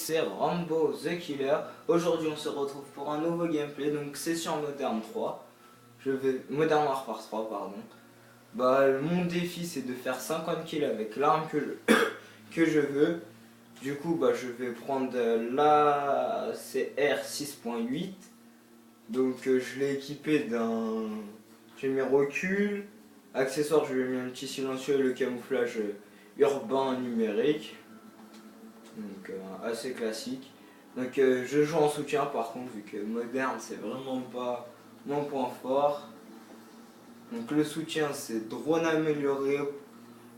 C'est Rambo the Killer. Aujourd'hui on se retrouve pour un nouveau gameplay, donc c'est sur Modern 3. Modern Warfare 3 pardon. Mon défi c'est de faire 50 kills avec l'arme que je veux. Du coup je vais prendre la CR 6.8. Donc je l'ai équipé d'un... J'ai mis recul. Accessoire, je lui ai mis un petit silencieux et le camouflage urbain numérique. Donc assez classique. Donc je joue en soutien par contre, vu que moderne c'est vraiment pas mon point fort. Donc le soutien c'est drone amélioré,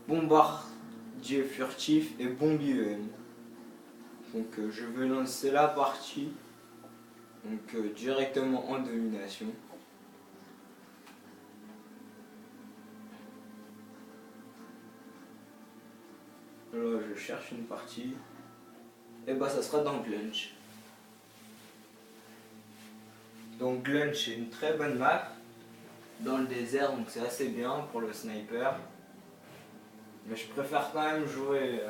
bombardier furtif et bombier EM. Donc je vais lancer la partie donc directement en domination. Là je cherche une partie. Et ça sera dans Glunch. Donc Glunch est une très bonne map dans le désert, donc c'est assez bien pour le sniper. Mais je préfère quand même jouer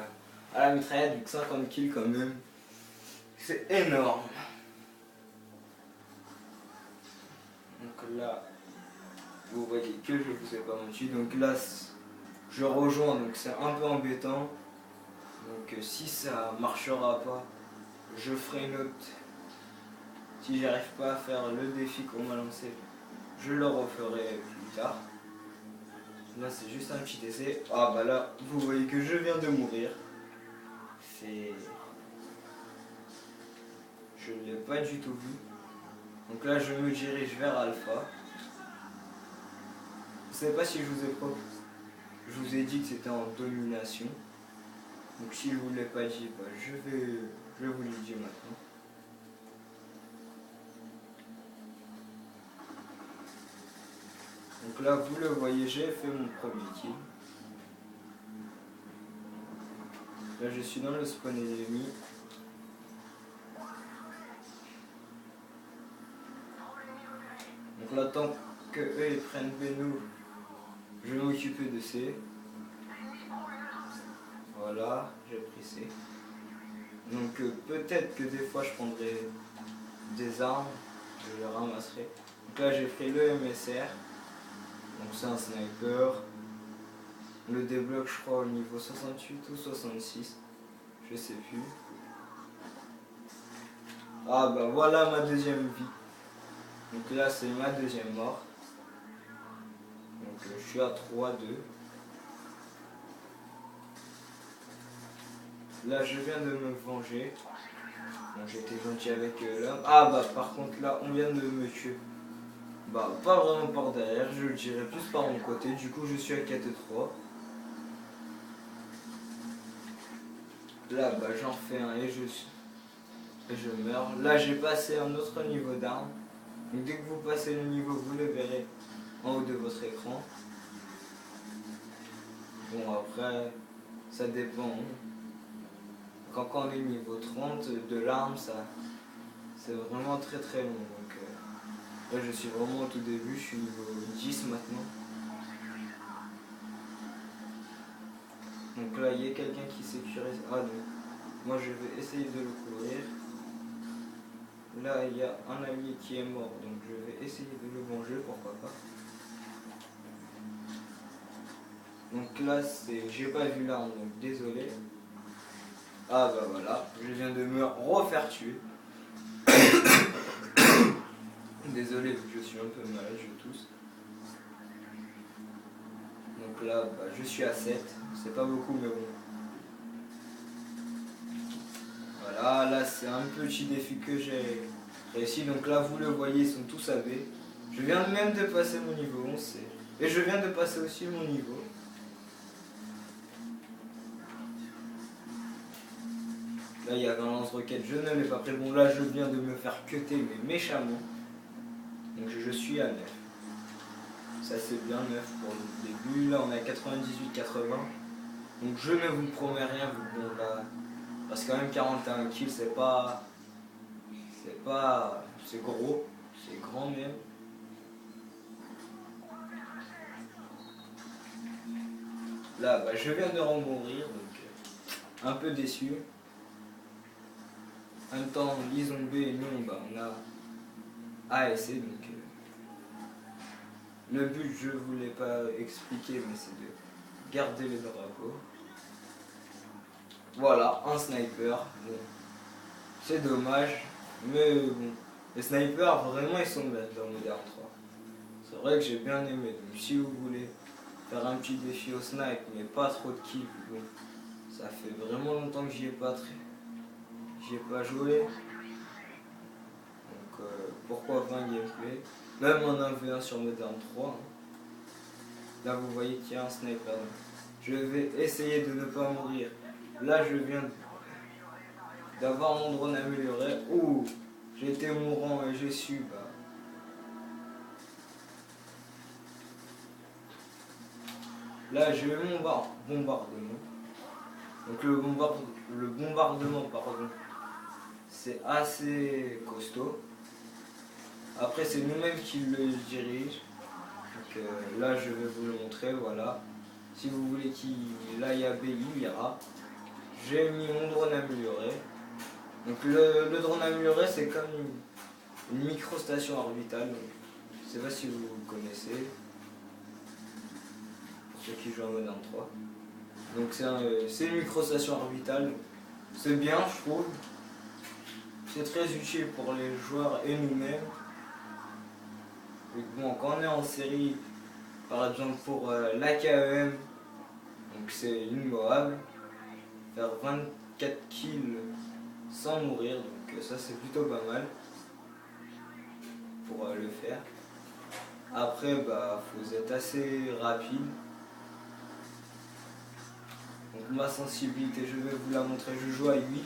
à la mitraillette, vu que 50 kills quand même, c'est énorme. Donc là, vous voyez que je vous ai pas menti. Donc là, je rejoins, donc c'est un peu embêtant. Donc si ça marchera pas, je ferai une autre. Si j'arrive pas à faire le défi qu'on m'a lancé, je le referai plus tard. Là c'est juste un petit essai. Là, vous voyez que je viens de mourir. Je ne l'ai pas du tout vu. Donc là je me dirige vers Alpha. Je sais pas si je vous ai dit que c'était en domination. Donc si je vous l'ai pas dit, je vous le dis maintenant. Donc là vous le voyez, j'ai fait mon premier kill. Là je suis dans le spawn ennemi. Donc là tant que eux ils prennent Benou, je vais m'occuper de C. Voilà, j'ai pris C. Donc peut-être que des fois je prendrai des armes, je les ramasserai. Donc là j'ai pris le MSR. Donc c'est un sniper. Le débloque je crois au niveau 68 ou 66. Je sais plus. Voilà ma deuxième vie. Donc là c'est ma deuxième mort. Donc je suis à 3-2. Là je viens de me venger. Bon, j'étais gentil avec l'homme. Par contre là on vient de me tuer. Pas vraiment par derrière, je le dirais plus par mon côté. Du coup je suis à 4-3. Là j'en fais un et je meurs. Là j'ai passé un autre niveau d'arme. Donc dès que vous passez le niveau, vous le verrez en haut de votre écran. Bon après, ça dépend. Quand on est niveau 30 de l'arme, c'est vraiment très très long. Donc là je suis vraiment au tout début, je suis niveau 10 maintenant. Donc là il y a quelqu'un qui sécurise. Donc moi je vais essayer de le couvrir. Là il y a un allié qui est mort, donc je vais essayer de le venger, pourquoi pas. Donc là j'ai pas vu l'arme, donc désolé. Voilà, je viens de me refaire tuer. Désolé vu que je suis un peu malade, je tousse. Donc là je suis à 7, c'est pas beaucoup mais bon. Voilà, là c'est un petit défi que j'ai réussi. Donc là vous le voyez, ils sont tous à B. Je viens même de passer mon niveau 11. Et je viens de passer aussi mon niveau. Là il y avait un lance-roquette, je ne l'ai pas pris. Bon là je viens de me faire cutter mais méchamment. Donc je suis à 9. Ça c'est bien 9 pour le début. Là on est à 98-80. Donc je ne vous promets rien. Parce que quand même 41 kills c'est gros. C'est grand même. Là je viens de remourir. Donc un peu déçu. En même temps, ils ont B et nous, bah, on a A et C. Donc, le but, je ne voulais pas expliquer, mais c'est de garder le drapeau. Voilà, un sniper. Bon, c'est dommage, mais bon. Les snipers, vraiment, ils sont bien dans Modern 3. C'est vrai que j'ai bien aimé. Donc, si vous voulez faire un petit défi au snipe, mais pas trop de kills, bon, ça fait vraiment longtemps que j'y ai pas joué. Donc, pourquoi 20 gameplay? Même en 1v1 sur Modern 3. Hein. Là, vous voyez qu'il y a un sniper. Je vais essayer de ne pas mourir. Là, je viens d'avoir mon drone amélioré. Ouh, j'étais mourant et j'ai su. Bah. Là, j'ai eu mon bombardement. Donc le bombardement, pardon, c'est assez costaud. Après, c'est nous-mêmes qui le dirige. Donc là, je vais vous le montrer. Voilà. Si vous voulez qu'il aille à B, il ira. J'ai mis mon drone amélioré. Donc le drone amélioré, c'est comme une micro-station orbitale. Je ne sais pas si vous connaissez, pour ceux qui jouent en Modern 3. Donc c'est une micro-station orbitale. C'est bien, je trouve. C'est très utile pour les joueurs et nous-mêmes. Bon, quand on est en série, par exemple pour l'AKEM, donc c'est immoable. Faire 24 kills sans mourir, donc ça c'est plutôt pas mal pour le faire. Après, bah, faut être assez rapide. Donc ma sensibilité, je vais vous la montrer, je joue à 8,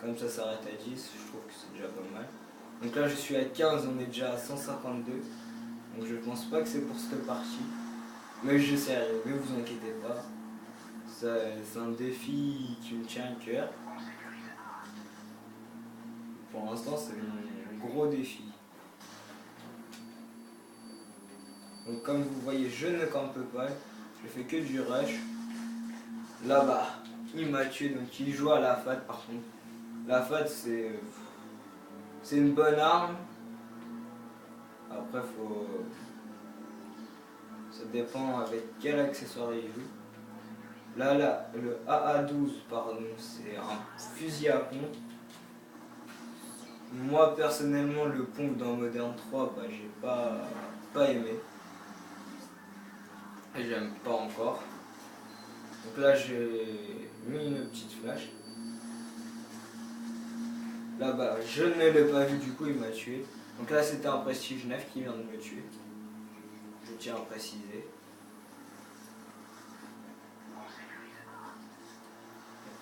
comme ça s'arrête à 10, je trouve que c'est déjà pas mal. Donc là je suis à 15, on est déjà à 152, donc je pense pas que c'est pour cette partie, mais je sais arriver, vous inquiétez pas. C'est un défi qui me tient à cœur. Pour l'instant c'est mon gros défi. Donc comme vous voyez, je ne campe pas, je fais que du rush. Là-bas, il m'a tué, donc il joue à la FAT par contre. La FAT c'est une bonne arme. Après ça dépend avec quel accessoire il joue. Là, le AA12, pardon, c'est un fusil à pompe. Moi personnellement, le pompe dans Modern 3, bah, j'ai pas aimé. Et j'aime pas encore. Donc là j'ai mis une petite flash. Là-bas, je ne l'ai pas vu, du coup il m'a tué. Donc là c'était un prestige 9 qui vient de me tuer. Je tiens à préciser.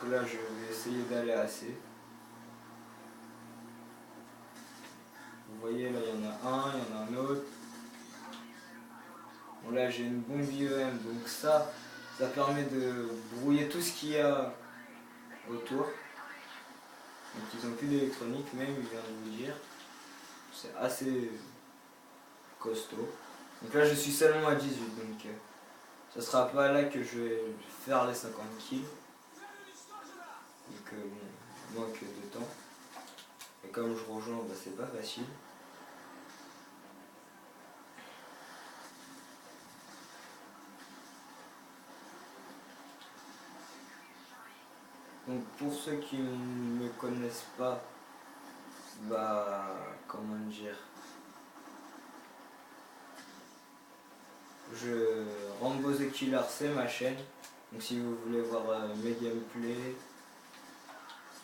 Donc là je vais essayer d'aller à C. Vous voyez là il y en a un, il y en a un autre. Bon là j'ai une bombe IEM, donc ça permet de brouiller tout ce qu'il y a autour. Donc ils n'ont plus d'électronique, même il vient de vous dire. C'est assez costaud. Donc là je suis seulement à 18, donc ce sera pas là que je vais faire les 50 kills. Donc bon, manque de temps. Et comme je rejoins, bah, c'est pas facile. Donc pour ceux qui ne me connaissent pas, bah comment dire, Rambo the Killer, c'est ma chaîne. Donc si vous voulez voir mes gameplays,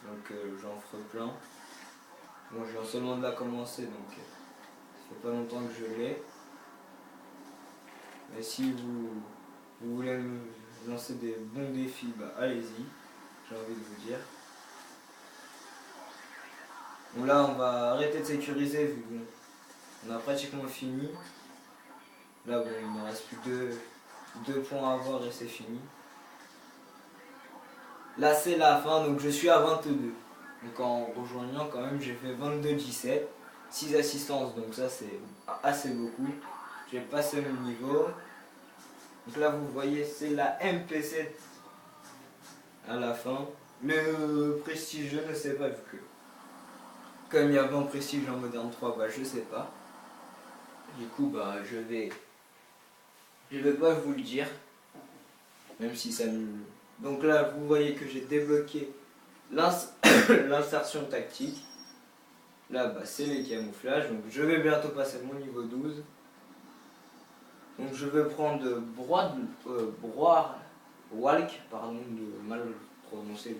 donc j'en ferai plein. Bon, je viens seulement de la commencer, donc ça fait pas longtemps que je l'ai. Mais si vous voulez me lancer des bons défis, bah allez-y, j'ai envie de vous dire. Bon là on va arrêter de sécuriser vu qu'on a pratiquement fini. Là bon, il ne reste plus que deux points à avoir et c'est fini. Là c'est la fin, donc je suis à 22. Donc en rejoignant quand même j'ai fait 22-17, 6 assistances, donc ça c'est assez beaucoup. J'ai passé mon niveau. Donc là vous voyez c'est la MP7 à la fin. Le prestige je ne sais pas vu que Comme il y a 20 prestige en moderne 3, bah je sais pas. Du coup bah je vais pas vous le dire, même si ça me... Donc là vous voyez que j'ai débloqué l'insertion tactique. Là bah c'est les camouflages, donc je vais bientôt passer mon niveau 12. Donc je vais prendre Walk, pardon de mal prononcer,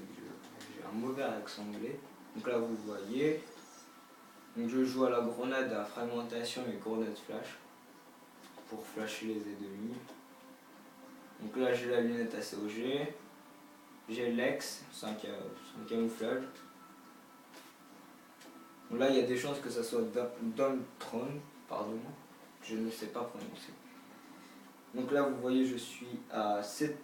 j'ai un mauvais accent anglais. Donc là vous voyez, donc je joue à la grenade à fragmentation et grenade flash pour flasher les ennemis. Donc là j'ai la lunette ACOG, j'ai l'ex, c'est un camouflage. Donc là il y a des chances que ça soit Domtron, pardon, je ne sais pas prononcer. Donc là vous voyez je suis à 7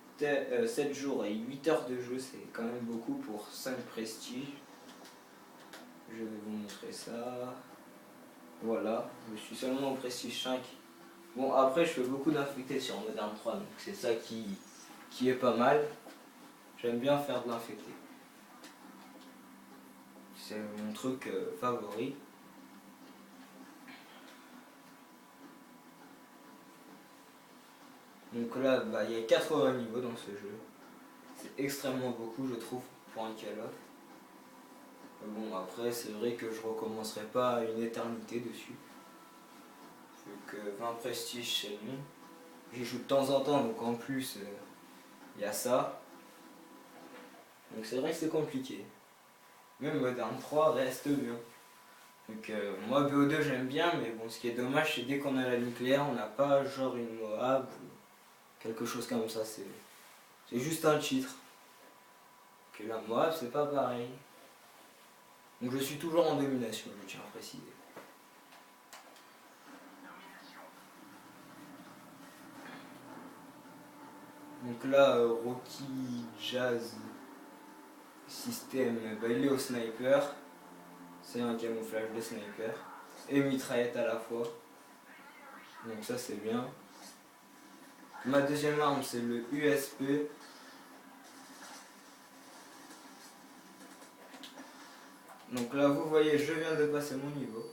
jours et 8 heures de jeu, c'est quand même beaucoup pour 5 prestiges. Je vais vous montrer ça. Voilà, je suis seulement au prestige 5. Bon après je fais beaucoup d'infectés sur Modern 3, donc c'est ça qui est pas mal. J'aime bien faire de l'infecté. C'est mon truc favori. Donc là, bah, il y a 80 niveaux dans ce jeu. C'est extrêmement beaucoup, je trouve, pour un Call of. Bon, après, c'est vrai que je recommencerai pas une éternité dessus. Vu que 20 prestiges, c'est long. J'y joue de temps en temps, donc en plus, il y a ça. Donc c'est vrai que c'est compliqué. Même Modern 3 reste bien. Donc moi, BO2, j'aime bien, mais bon, ce qui est dommage, c'est dès qu'on a la nucléaire, on n'a pas genre une Moab ou quelque chose comme ça. C'est juste un titre. Que la Moab, c'est pas pareil. Donc je suis toujours en domination, je tiens à préciser. Donc là, Rocky Jazz System, bah, il est au sniper. C'est un camouflage de sniper. Et mitraillette à la fois. Donc ça c'est bien. Ma deuxième arme c'est le USP. Donc là vous voyez je viens de passer mon niveau.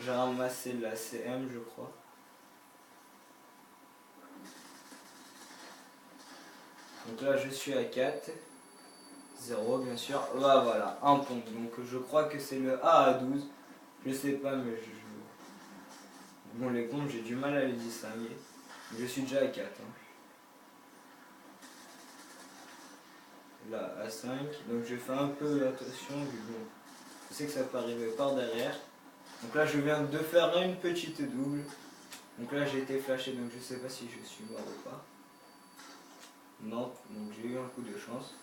J'ai ramassé la CM je crois. Donc là je suis à 4. 0 bien sûr. Là voilà, un pont. Donc je crois que c'est le A à 12. Je sais pas mais bon les pompes j'ai du mal à les distinguer. Je suis déjà à 4. Hein. Là à 5. Donc je fais un peu attention vu bon. Je sais que ça peut arriver par derrière. Donc là je viens de faire une petite double. Donc là j'ai été flashé donc je sais pas si je suis mort ou pas. Non, donc j'ai eu un coup de chance.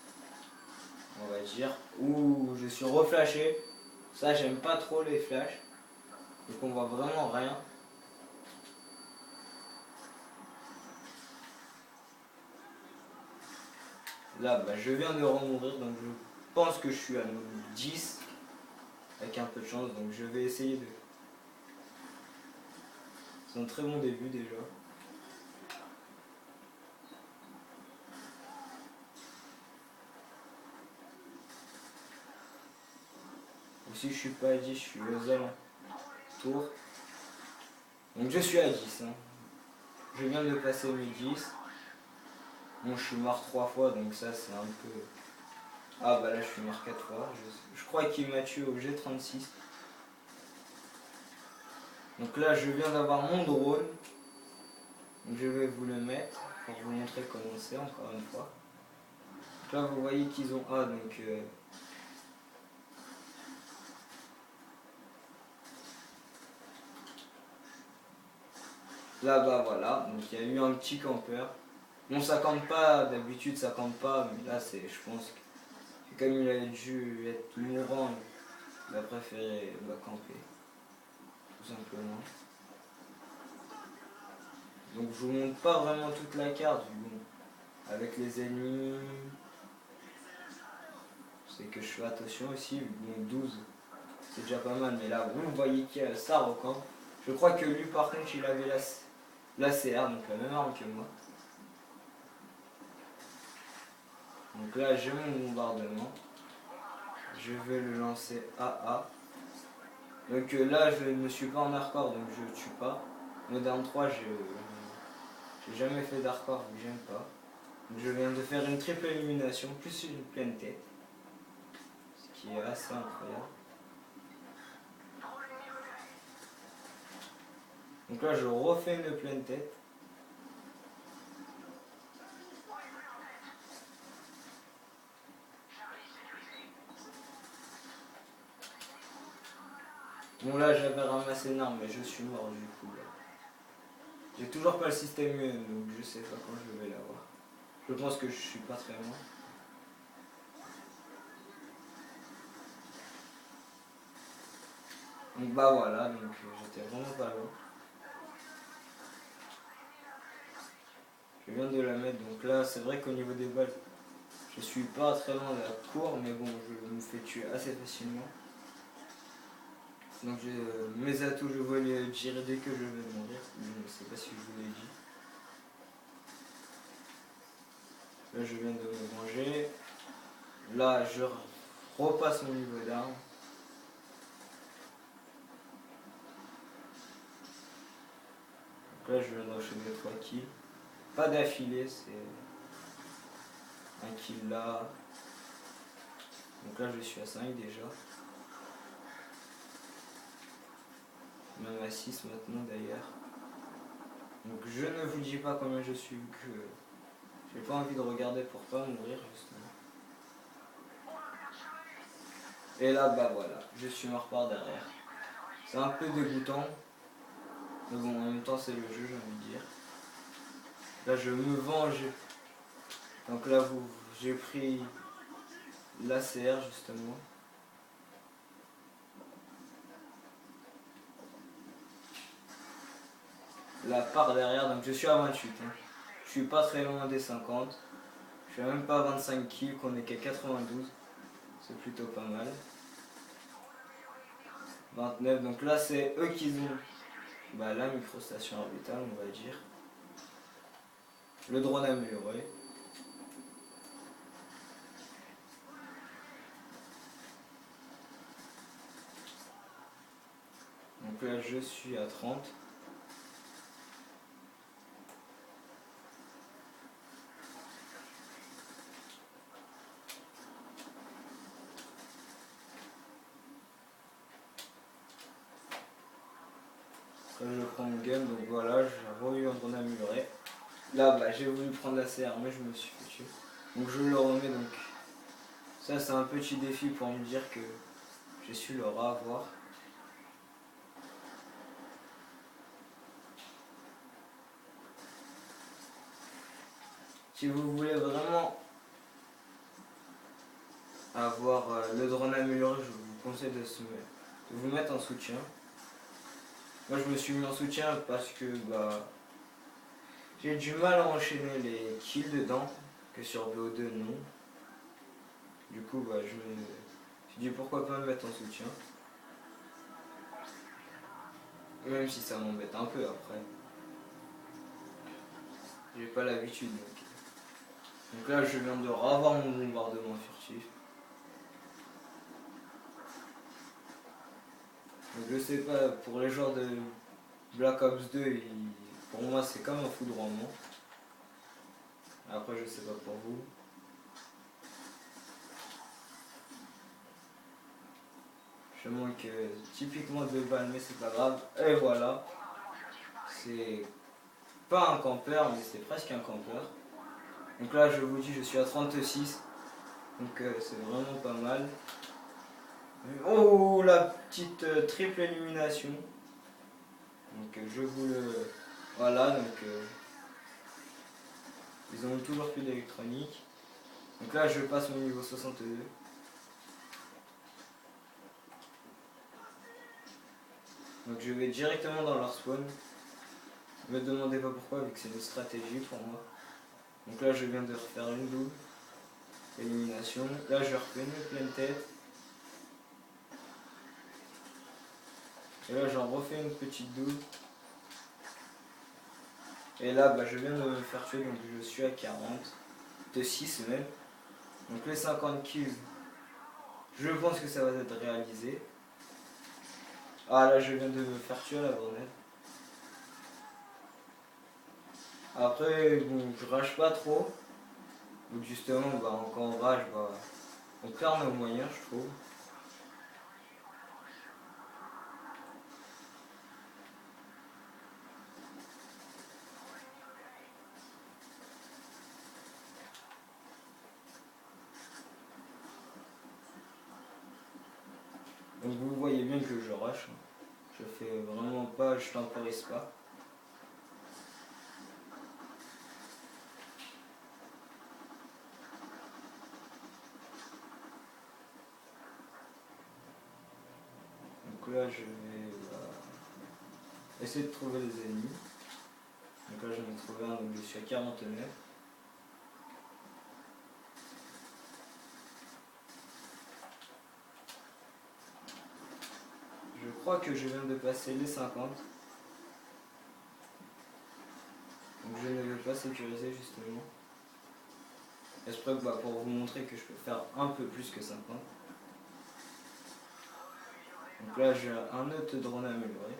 On va dire. Ouh, je suis reflashé. Ça j'aime pas trop les flashs. Donc on voit vraiment rien. Là bah, je viens de remourir donc je pense que je suis à 10. Avec un peu de chance donc je vais essayer de... C'est un très bon début déjà. Si je suis pas à 10, je suis aux alentours. Donc je suis à 10. Hein. Je viens de passer mes 10. Bon, je suis mort 3 fois, donc ça c'est un peu... Ah bah là je suis mort 4 fois. Je crois qu'il m'a tué au G36. Donc là je viens d'avoir mon drone. Donc je vais vous le mettre pour vous montrer comment c'est encore une fois. Donc là vous voyez qu'ils ont... Ah donc... Là bas voilà, donc il y a eu un petit campeur. Bon ça campe pas, d'habitude ça campe pas, mais là c'est, je pense que comme il a dû être mourant, il a préféré camper, tout simplement. Donc je vous montre pas vraiment toute la carte, bon, avec les ennemis, c'est que je fais attention aussi, bon 12, c'est déjà pas mal, mais là vous voyez qu'il y a ça recampe. Je crois que lui par contre il avait l'ACR, donc la même arme que moi. Donc là j'ai mon bombardement. Je vais le lancer AA. Donc là je ne suis pas en hardcore, donc je ne tue pas. Modern 3 j'ai jamais fait d'hardcore, donc j'aime pas. Donc je viens de faire une triple élimination plus une pleine tête. Ce qui est assez incroyable. Donc là je refais une pleine tête. Bon là j'avais ramassé une arme mais je suis mort du coup là. J'ai toujours pas le système UN donc je sais pas quand je vais l'avoir. Je pense que je suis pas très loin. Donc bah voilà, donc j'étais vraiment pas loin. Je viens de la mettre, donc là c'est vrai qu'au niveau des balles, je suis pas très loin de la cour, mais bon je me fais tuer assez facilement. Donc mes atouts je vais les tirer dès que je vais mourir, je ne sais pas si je vous l'ai dit. Là je viens de me venger. Là je repasse mon niveau d'arme. Donc là je viens d'enchaîner 3 kills. Pas d'affilée, c'est un kill là. Donc là je suis à 5 déjà. Même à 6 maintenant d'ailleurs. Donc je ne vous dis pas combien je suis vu que j'ai pas envie de regarder pour pas mourir justement. Et là bah voilà, je suis mort par derrière. C'est un peu dégoûtant. Mais bon en même temps c'est le jeu j'ai envie de dire. Là je me venge. Donc là j'ai pris l'ACR justement. Là par derrière, donc je suis à 28. Hein. Je suis pas très loin des 50. Je suis même pas à 25 kills, qu'on est qu'à 92. C'est plutôt pas mal. 29, donc là c'est eux qui ont la microstation orbitale on va dire. Le drone amélioré. Donc là je suis à 30. Là je prends mon gun, donc voilà, j'ai eu un drone amélioré. Là j'ai voulu prendre la CR mais je me suis fait tuer. Donc je le remets donc. Ça c'est un petit défi pour me dire que j'ai su le revoir. Si vous voulez vraiment avoir le drone amélioré, je vous conseille de vous mettre en soutien. Moi je me suis mis en soutien parce que j'ai du mal à enchaîner les kills dedans, que sur BO2 non. Du coup je me suis dit pourquoi pas me mettre en soutien. Même si ça m'embête un peu après. J'ai pas l'habitude donc là je viens de revoir mon bombardement furtif. Donc je sais pas, pour les joueurs de Black Ops 2, pour moi c'est comme un foudroiement. Après je sais pas pour vous. Je manque typiquement 2 balles mais c'est pas grave. Et voilà. C'est pas un campeur mais c'est presque un campeur. Donc là je vous dis je suis à 36. Donc c'est vraiment pas mal. Oh la petite triple élimination. Donc je vous le... Voilà donc ils ont toujours plus d'électronique. Donc là je passe mon niveau 62. Donc je vais directement dans leur spawn. Ne me demandez pas pourquoi vu que c'est une stratégie pour moi. Donc là je viens de refaire une double élimination. Là je refais une pleine tête. Et là j'en refais une petite double. Et là, bah, je viens de me faire tuer, donc je suis à 40, de 6 même. Donc les 50 kills, je pense que ça va être réalisé. Ah là, je viens de me faire tuer à la grenade. Après, bon, je rage pas trop. Donc justement, bah, quand on rage, bah, on perd nos moyens, je trouve. Donc vous voyez bien que je rush. Je fais vraiment pas, je temporise pas. Donc là, je vais essayer de trouver les ennemis. Donc là, j'en ai trouvé un, donc je suis à 49. Je crois que je viens de passer les 50. Donc je ne vais pas sécuriser justement. J'espère que pour vous montrer que je peux faire un peu plus que 50. Donc là j'ai un autre drone amélioré.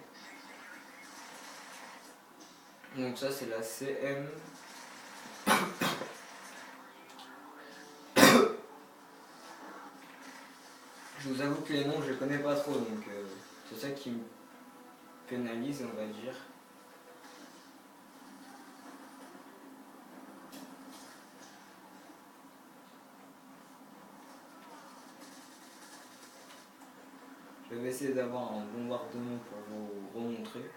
Donc ça c'est la CM. Je vous avoue que les noms je les connais pas trop, donc c'est ça qui me pénalise, on va dire. Je vais essayer d'avoir un bombardement pour vous remontrer.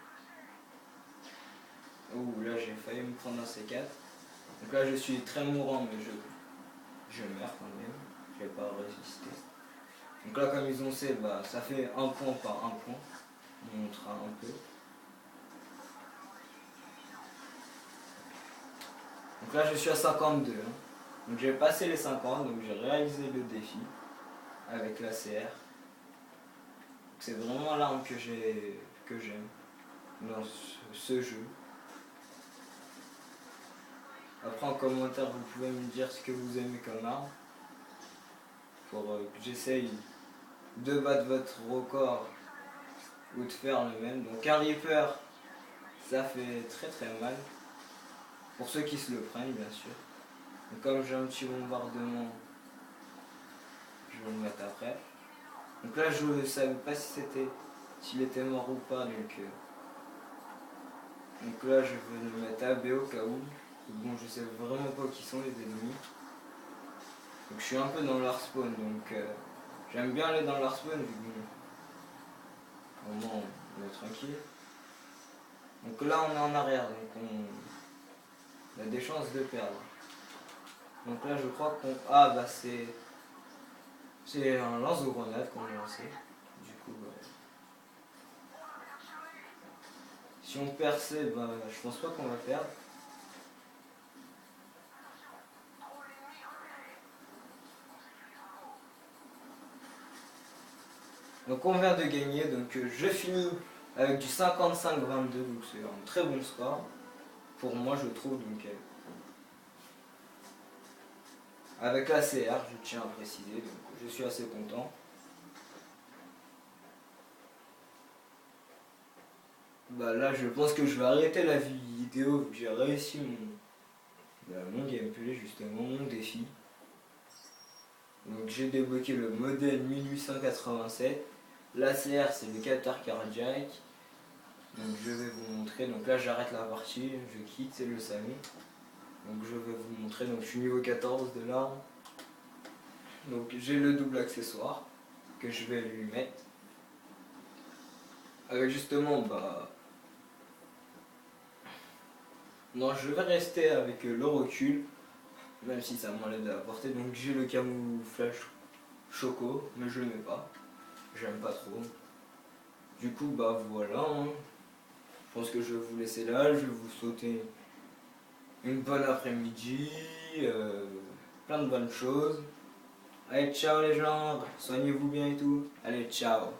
Ouh, là j'ai failli me prendre un C4. Donc là je suis très mourant, mais je meurs quand même. Je vais pas résister. Donc là comme ils ont C, bah, ça fait un point par un point. On montrera un peu. Donc là je suis à 52. Hein. Donc j'ai passé les 50, donc j'ai réalisé le défi avec la CR. C'est vraiment l'arme que j'aime dans ce jeu. Après en commentaire vous pouvez me dire ce que vous aimez comme arme pour que j'essaye de battre votre record ou de faire le même. Donc un Reaper ça fait très très mal pour ceux qui se le prennent bien sûr. Donc comme j'ai un petit bombardement, je vais le mettre après. Donc là je ne savais pas s'il était mort ou pas, donc là je vais le mettre AB au cas où. Bon, je sais vraiment pas qui sont les ennemis. Donc je suis un peu dans leur spawn, donc j'aime bien aller dans leur spawn vu que au moins on est tranquille. Donc là on est en arrière, donc on a des chances de perdre. Donc là je crois qu'on... Ah bah c'est un lance-grenade qu'on a lancé. Du coup si on perd C, bah, je pense pas qu'on va perdre. Donc on vient de gagner, donc je finis avec du 55-22, donc c'est un très bon score pour moi je trouve. Donc avec la CR, je tiens à préciser, donc je suis assez content. Bah là je pense que je vais arrêter la vidéo vu que j'ai réussi mon gameplay justement, mon défi. Donc j'ai débloqué le modèle 1887. L'ACR c'est le capteur cardiaque. Donc je vais vous montrer. Donc là j'arrête la partie, je quitte le salon. Donc je vais vous montrer. Donc je suis niveau 14 de l'arme. Donc j'ai le double accessoire que je vais lui mettre. Avec justement bah. Non, je vais rester avec le recul. Même si ça m'enlève de la portée. Donc j'ai le camouflage choco, mais je le mets pas. J'aime pas trop. Du coup bah voilà. Hein. Je pense que je vais vous laisser là. Je vais vous souhaiter une bonne après-midi. Plein de bonnes choses. Allez ciao les gens. Soignez-vous bien et tout. Allez ciao.